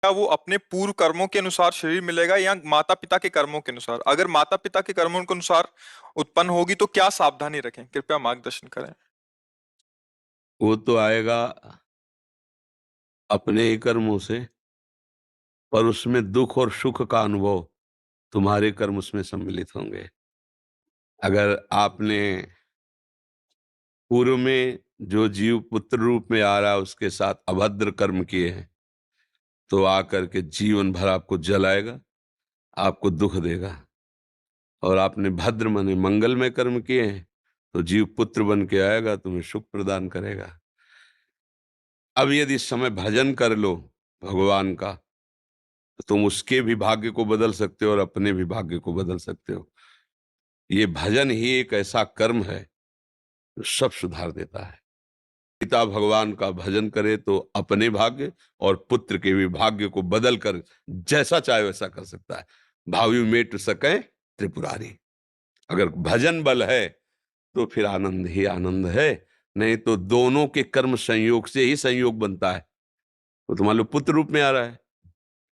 क्या वो अपने पूर्व कर्मों के अनुसार शरीर मिलेगा या माता पिता के कर्मों के अनुसार? अगर माता पिता के कर्मों के अनुसार उत्पन्न होगी तो क्या सावधानी रखें? कृपया मार्गदर्शन करें। वो तो आएगा अपने ही कर्मों से, पर उसमें दुख और सुख का अनुभव तुम्हारे कर्म उसमें सम्मिलित होंगे। अगर आपने पूर्व में जो जीव पुत्र रूप में आ रहा है उसके साथ अभद्र कर्म किए हैं, तो आकर के जीवन भर आपको जलाएगा, आपको दुख देगा। और आपने भद्र माने मंगलमय कर्म किए हैं, तो जीव पुत्र बन के आएगा, तुम्हें सुख प्रदान करेगा। अब यदि इस समय भजन कर लो भगवान का, तो तुम उसके भी भाग्य को बदल सकते हो और अपने भी भाग्य को बदल सकते हो। ये भजन ही एक ऐसा कर्म है जो सब सुधार देता है। पिता भगवान का भजन करे तो अपने भाग्य और पुत्र के भी भाग्य को बदल कर जैसा चाहे वैसा कर सकता है। भावी मेट सके त्रिपुरारी। अगर भजन बल है तो फिर आनंद ही आनंद है, नहीं तो दोनों के कर्म संयोग से ही संयोग बनता है। वो तो मान लो पुत्र रूप में आ रहा है,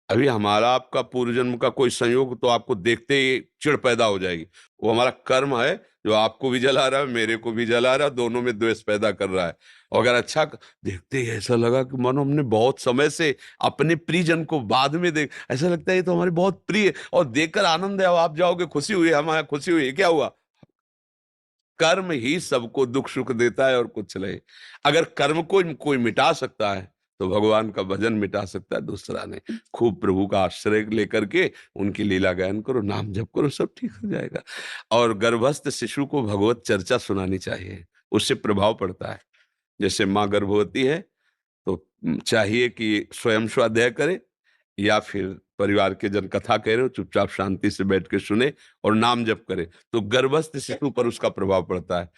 अभी हमारा आपका पूर्व जन्म का कोई संयोग तो आपको देखते ही चिढ़ पैदा हो जाएगी। वो हमारा कर्म है जो आपको भी जला रहा है, मेरे को भी जला रहा है, दोनों में द्वेष पैदा कर रहा है। और अगर अच्छा देखते ही ऐसा लगा कि मानो हमने बहुत समय से अपने प्रियजन को बाद में देख, ऐसा लगता है ये तो हमारे बहुत प्रिय है, और देखकर आनंद है, आप जाओगे खुशी हुई, हमारे खुशी हुई, क्या हुआ? कर्म ही सबको दुख सुख देता है और कुछ नहीं। अगर कर्म को कोई मिटा सकता है तो भगवान का भजन मिटा सकता है दूसरा नहीं। खूब प्रभु का आश्रय लेकर के उनकी लीला गायन करो, नाम जप करो, सब ठीक हो जाएगा। और गर्भस्थ शिशु को भगवत चर्चा सुनानी चाहिए, उससे प्रभाव पड़ता है। जैसे माँ गर्भवती है तो चाहिए कि स्वयं स्वाध्याय करे, या फिर परिवार के जन कथा कह रहे हो चुपचाप शांति से बैठ के सुने और नाम जप करे, तो गर्भस्थ शिशु पर उसका प्रभाव पड़ता है।